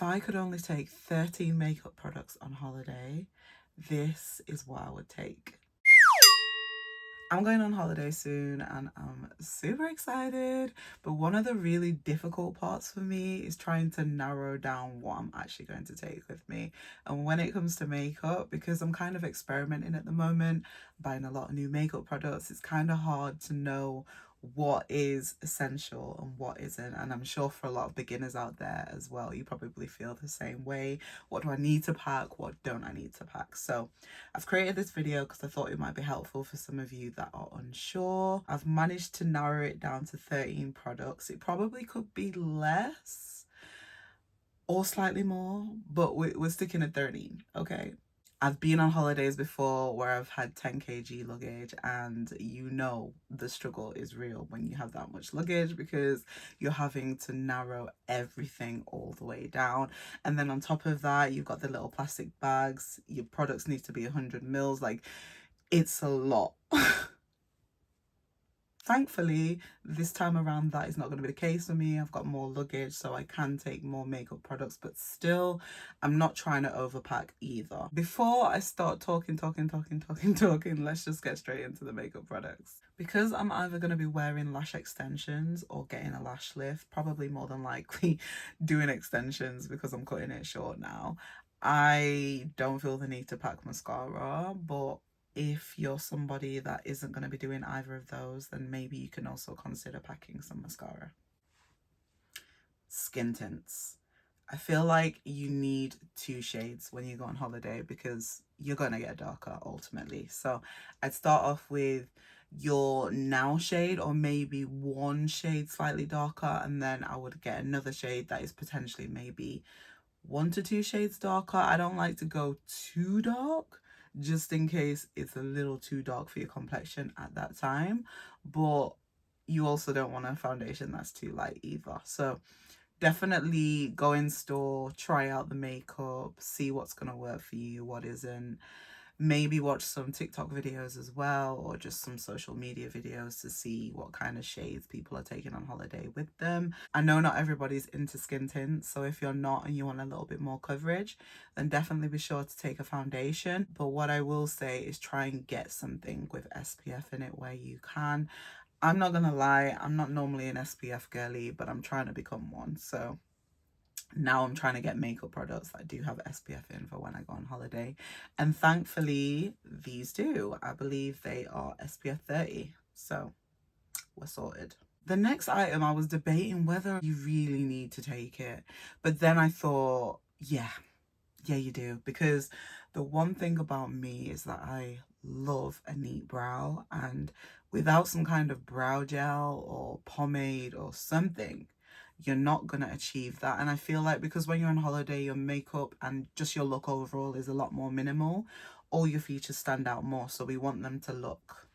If I could only take 13 makeup products on holiday, this is what I would take. I'm going on holiday soon and I'm super excited, but one of the really difficult parts for me is trying to narrow down what I'm actually going to take with me. And when it comes to makeup, because I'm kind of experimenting at the moment, buying a lot of new makeup products, it's kind of hard to know what is essential and what isn't. And I'm sure for a lot of beginners out there as well, you probably feel the same way. What do I need to pack? What don't I need to pack? So I've created this video because I thought it might be helpful for some of you that are unsure. I've managed to narrow it down to 13 products. It probably could be less or slightly more, but we're sticking at 13, okay? I've been on holidays before where I've had 10 kg luggage, and you know the struggle is real when you have that much luggage because you're having to narrow everything all the way down. And then on top of that, you've got the little plastic bags. Your products need to be 100 mils. Like, it's a lot. Thankfully, this time around, that is not going to be the case for me. I've got more luggage, so I can take more makeup products, but still, I'm not trying to overpack either. Before I start talking, let's just get straight into the makeup products. Because I'm either going to be wearing lash extensions or getting a lash lift, probably more than likely doing extensions because I'm cutting it short now, I don't feel the need to pack mascara, but if you're somebody that isn't going to be doing either of those, then maybe you can also consider packing some mascara. Skin tints. I feel like you need 2 shades when you go on holiday because you're going to get darker ultimately. So I'd start off with your now shade, or maybe 1 shade slightly darker, and then I would get another shade that is potentially maybe 1 to 2 shades darker. I don't like to go too dark, just in case it's a little too dark for your complexion at that time, but you also don't want a foundation that's too light either. So definitely go in store, try out the makeup, see what's going to work for you, what isn't. Maybe watch some TikTok videos as well, or just some social media videos to see what kind of shades people are taking on holiday with them. I know not everybody's into skin tints, so if you're not and you want a little bit more coverage, then definitely be sure to take a foundation. But what I will say is try and get something with SPF in it where you can. I'm not gonna lie, I'm not normally an SPF girly, but I'm trying to become one. So now I'm trying to get makeup products that do have SPF in for when I go on holiday. And thankfully, these do. I believe they are SPF 30. So we're sorted. The next item, I was debating whether you really need to take it. But then I thought, yeah, you do. Because the one thing about me is that I love a neat brow. And without some kind of brow gel or pomade or something, you're not going to achieve that. And I feel like because when you're on holiday, your makeup and just your look overall is a lot more minimal. All your features stand out more, so we want them to look.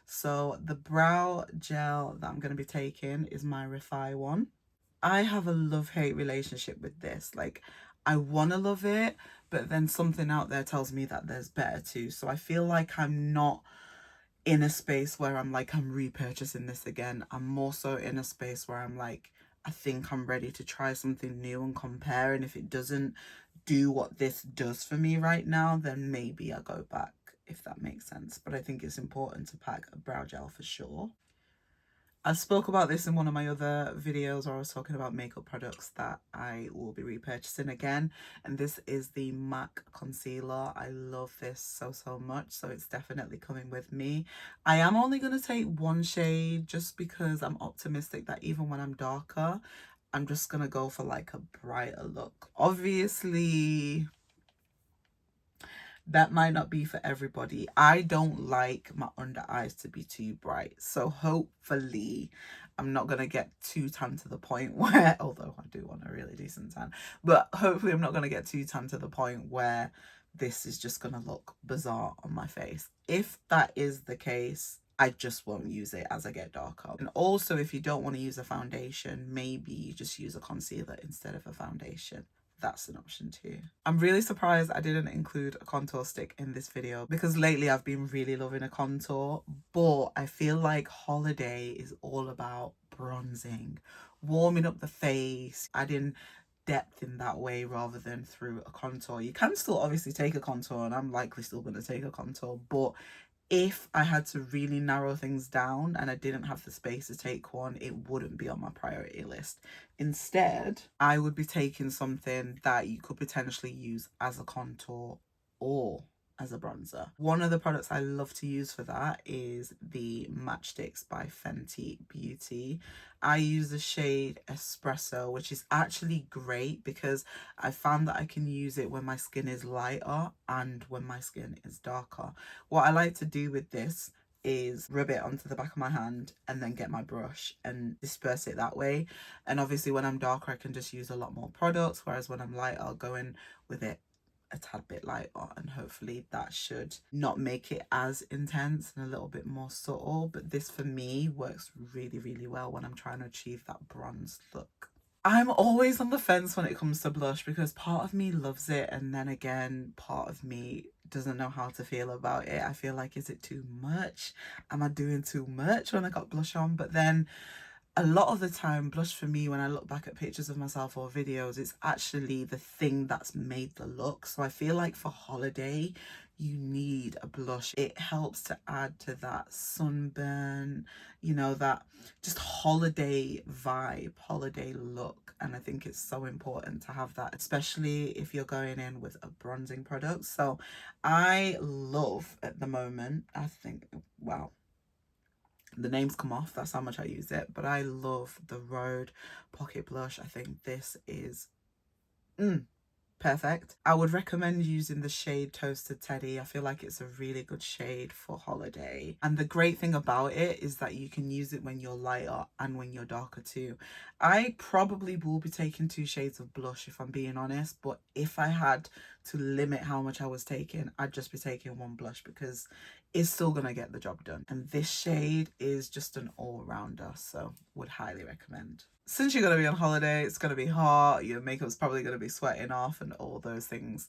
So the brow gel that I'm going to be taking is my Refy one. I have a love-hate relationship with this. Like, I want to love it, but then something out there tells me that there's better too. So I feel like I'm not in a space where I'm like, I'm repurchasing this again. I'm more so in a space where I'm like, I think I'm ready to try something new and compare. And if it doesn't do what this does for me right now, then maybe I'll go back, if that makes sense. But I think it's important to pack a brow gel for sure. I spoke about this in one of my other videos where I was talking about makeup products that I will be repurchasing again. And this is the MAC concealer. I love this so much. So it's definitely coming with me. I am only going to take 1 shade just because I'm optimistic that even when I'm darker, I'm just going to go for like a brighter look. Obviously, that might not be for everybody. I don't like my under eyes to be too bright. So hopefully I'm not going to get too tan to the point where, although I do want a really decent tan, but hopefully I'm not going to get too tan to the point where this is just going to look bizarre on my face. If that is the case, I just won't use it as I get darker. And also, if you don't want to use a foundation, maybe you just use a concealer instead of a foundation. That's an option too. I'm really surprised I didn't include a contour stick in this video because lately I've been really loving a contour, but I feel like holiday is all about bronzing warming up the face, adding depth in that way rather than through a contour. You can still obviously take a contour, and I'm likely still going to take a contour, but if I had to really narrow things down and I didn't have the space to take one, it wouldn't be on my priority list. Instead, I would be taking something that you could potentially use as a contour or as a bronzer. One of the products I love to use for that is the Matchsticks by Fenty Beauty. I use the shade Espresso, which is actually great because I found that I can use it when my skin is lighter and when my skin is darker. What I like to do with this is rub it onto the back of my hand and then get my brush and disperse it that way. And obviously when I'm darker, I can just use a lot more products, whereas when I'm lighter, I'll go in with it a tad bit lighter, and hopefully that should not make it as intense and a little bit more subtle. But this for me works really, really well when I'm trying to achieve that bronze look. I'm always on the fence when it comes to blush because part of me loves it, and then again part of me doesn't know how to feel about it. I feel like, is it too much? Am I doing too much when I got blush on? But then a lot of the time, blush for me, when I look back at pictures of myself or videos, it's actually the thing that's made the look. So I feel like for holiday, you need a blush. It helps to add to that sunburn, you know, that just holiday vibe, holiday look. And I think it's so important to have that, especially if you're going in with a bronzing product. So I love at the moment, I think, wow, the names come off, that's how much I use it, but I love the Rhode Pocket Blush. I think this is perfect. I would recommend using the shade Toasted Teddy. I feel like it's a really good shade for holiday. And the great thing about it is that you can use it when you're lighter and when you're darker too. I probably will be taking 2 shades of blush if I'm being honest, but if I had to limit how much I was taking, I'd just be taking 1 blush because it's still gonna get the job done. And this shade is just an all-rounder, so would highly recommend. Since you're going to be on holiday, it's going to be hot, your makeup's probably going to be sweating off and all those things.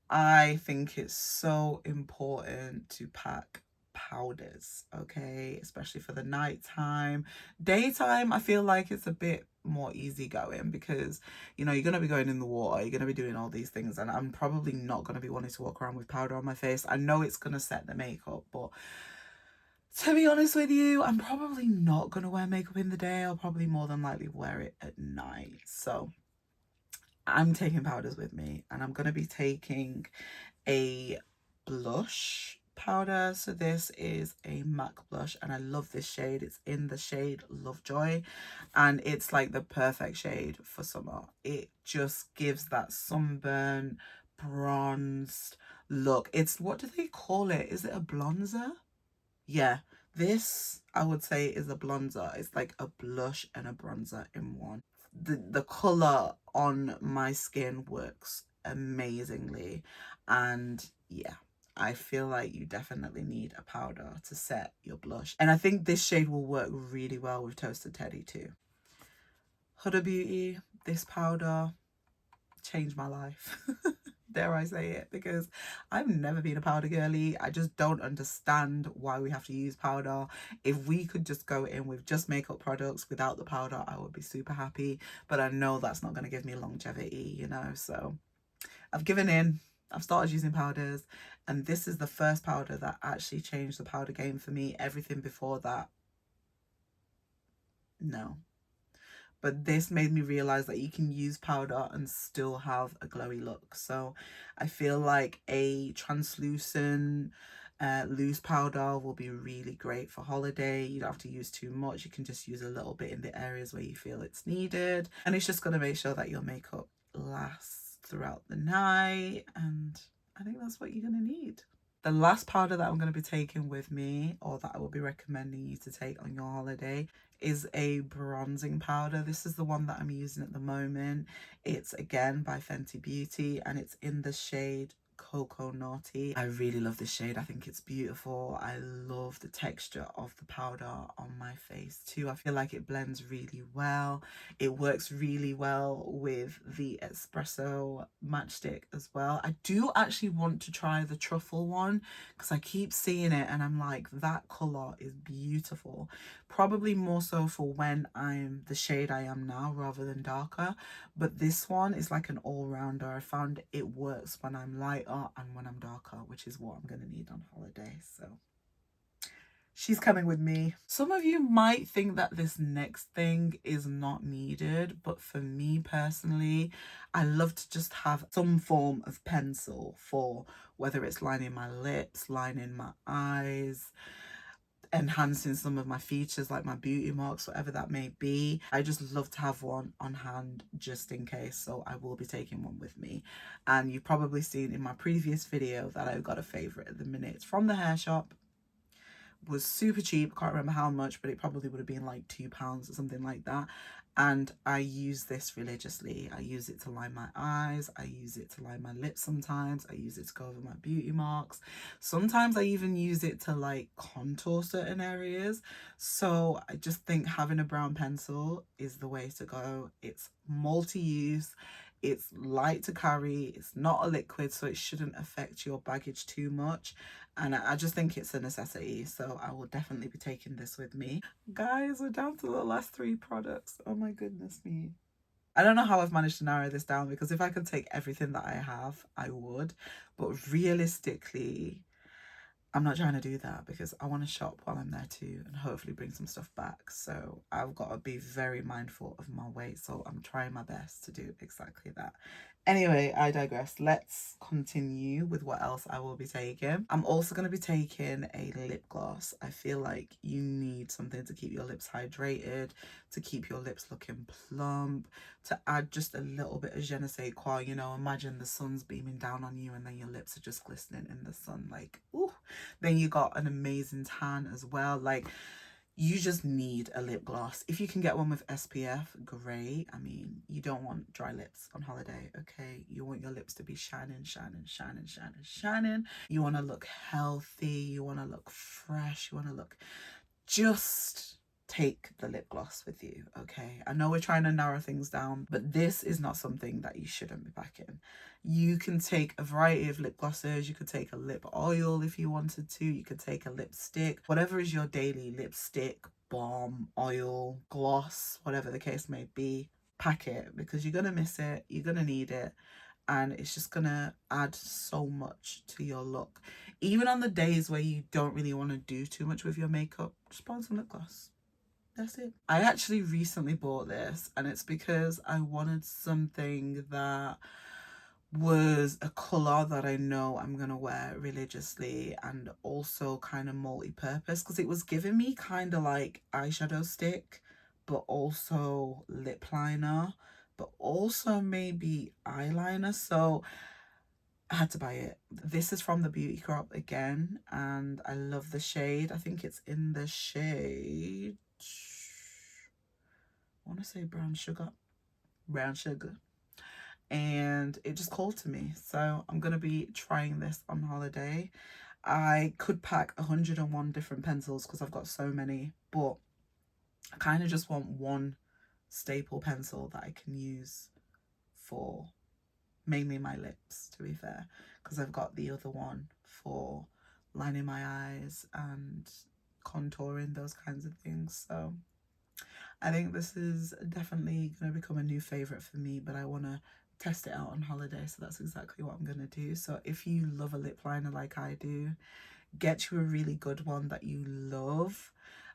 I think it's so important to pack powders, okay? Especially for the nighttime. Daytime, I feel like it's a bit more easygoing because, you know, you're going to be going in the water, you're going to be doing all these things, and I'm probably not going to be wanting to walk around with powder on my face. I know it's going to set the makeup, but to be honest with you, I'm probably not going to wear makeup in the day. I'll probably more than likely wear it at night. So I'm taking powders with me, and I'm going to be taking a blush powder. So this is a MAC blush, and I love this shade. It's in the shade Lovejoy, and it's like the perfect shade for summer. It just gives that sunburn, bronzed look. It's, what do they call it? Is it a bronzer? Yeah, this I would say is a bronzer. It's like a blush and a bronzer in one. The color on my skin works amazingly, and yeah, I feel like you definitely need a powder to set your blush, and I think this shade will work really well with Toasted Teddy too. Huda Beauty, this powder changed my life. Dare I say it, because I've never been a powder girly. I just don't understand why we have to use powder. If we could just go in with just makeup products without the powder, I would be super happy, but I know that's not going to give me longevity, you know. So I've given in. I've started using powders, and this is the first powder that actually changed the powder game for me. Everything before that, no. But this made me realize that you can use powder and still have a glowy look. So I feel like a translucent loose powder will be really great for holiday. You don't have to use too much. You can just use a little bit in the areas where you feel it's needed, and it's just going to make sure that your makeup lasts throughout the night, and I think that's what you're going to need. The last powder that I'm going to be taking with me, or that I will be recommending you to take on your holiday, is a bronzing powder. This is the one that I'm using at the moment. It's again by Fenty Beauty, and it's in the shade Cocoa Naughty. I really love this shade. I think it's beautiful. I love the texture of the powder on my face too. I feel like it blends really well. It works really well with the espresso matchstick as well. I do actually want to try the truffle one because I keep seeing it and I'm like, that color is beautiful. Probably more so for when I'm the shade I am now rather than darker, but this one is like an all-rounder. I found it works when I'm lighter and when I'm darker, which is what I'm gonna need on holiday. So she's coming with me. Some of you might think that this next thing is not needed, but for me personally, I love to just have some form of pencil for whether it's lining my lips, lining my eyes, enhancing some of my features like my beauty marks, whatever that may be. I just love to have one on hand just in case, so I will be taking one with me. And you've probably seen in my previous video that I've got a favorite at the minute. It's from the hair shop. Was super cheap, can't remember how much, but it probably would have been like £2 or something like that. And I use this religiously. I use it to line my eyes, I use it to line my lips sometimes, I use it to go over my beauty marks. Sometimes I even use it to like contour certain areas. So I just think having a brown pencil is the way to go. It's multi-use, it's light to carry, it's not a liquid, so it shouldn't affect your baggage too much. And I just think it's a necessity, so I will definitely be taking this with me. Guys, we're down to the last 3 products. Oh my goodness me. I don't know how I've managed to narrow this down, because if I could take everything that I have, I would. But realistically, I'm not trying to do that because I want to shop while I'm there too and hopefully bring some stuff back. So I've got to be very mindful of my weight. So I'm trying my best to do exactly that. Anyway, I digress. Let's continue with what else I will be taking. I'm also going to be taking a lip gloss. I feel like you need something to keep your lips hydrated, to keep your lips looking plump, to add just a little bit of je ne sais quoi. You know, imagine the sun's beaming down on you and then your lips are just glistening in the sun. Like, ooh. Then you got an amazing tan as well. Like, you just need a lip gloss. If you can get one with SPF, great. I mean, you don't want dry lips on holiday, okay? You want your lips to be shining, shining, shining, shining, shining. You want to look healthy. You want to look fresh. You want to look... Just take the lip gloss with you, okay? I know we're trying to narrow things down, but this is not something that you shouldn't be packing. You can take a variety of lip glosses. You could take a lip oil if you wanted to. You could take a lipstick. Whatever is your daily lipstick, balm, oil, gloss, whatever the case may be, pack it, because you're going to miss it. You're going to need it. And it's just going to add so much to your look. Even on the days where you don't really want to do too much with your makeup, just put on some lip gloss. That's it. I actually recently bought this, and it's because I wanted something that was a colour that I know I'm gonna wear religiously, and also kind of multi-purpose, because it was giving me kind of like eyeshadow stick, but also lip liner, but also maybe eyeliner. So I had to buy it. This is from the Beauty Crop again, and I love the shade. I think it's in the shade, I want to say brown sugar, and it just called to me. So I'm gonna be trying this on holiday. I could pack 101 different pencils because I've got so many, but I kind of just want one staple pencil that I can use for mainly my lips, to be fair, because I've got the other one for lining my eyes and contouring, those kinds of things. So I think this is definitely going to become a new favorite for me, but I want to test it out on holiday, so that's exactly what I'm going to do. So if you love a lip liner like I do, get you a really good one that you love,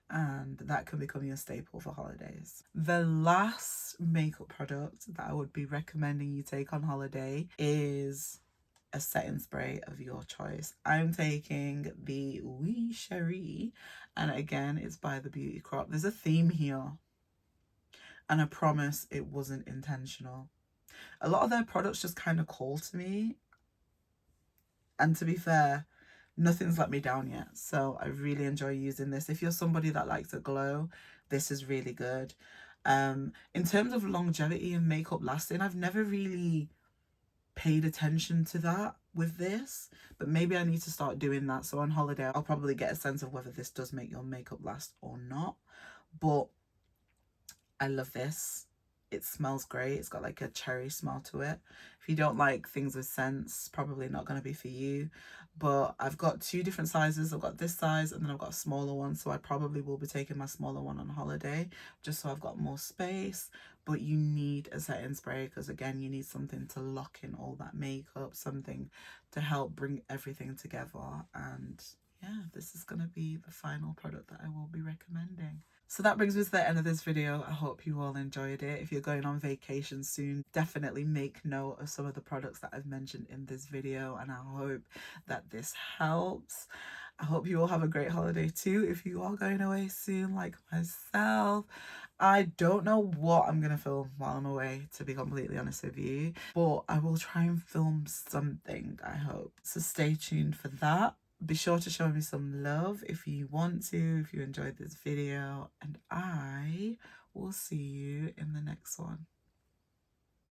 and that can become your staple for holidays. The last makeup product that I would be recommending you take on holiday is a setting spray of your choice. I'm taking the Cherie, and again, it's by the Beauty Crop. There's a theme here, and I promise it wasn't intentional. A lot of their products just kind of call to me, and to be fair, nothing's let me down yet. So I really enjoy using this. If you're somebody that likes a glow, this is really good. In terms of longevity and makeup lasting, I've never really paid attention to that with this, but maybe I need to start doing that. So on holiday I'll probably get a sense of whether this does make your makeup last or not. But I love this. It smells great. It's got like a cherry smell to it. If you don't like things with scents, probably not going to be for you. But I've got 2 different sizes. I've got this size and then I've got a smaller one. So I probably will be taking my smaller one on holiday just so I've got more space. But you need a setting spray because, again, you need something to lock in all that makeup, something to help bring everything together. And yeah, this is going to be the final product that I will be recommending. So that brings me to the end of this video. I hope you all enjoyed it. If you're going on vacation soon, definitely make note of some of the products that I've mentioned in this video, and I hope that this helps. I hope you all have a great holiday too if you are going away soon like myself. I don't know what I'm going to film while I'm away, to be completely honest with you, but I will try and film something, I hope. So stay tuned for that. Be sure to show me some love if you want to, if you enjoyed this video, and I will see you in the next one.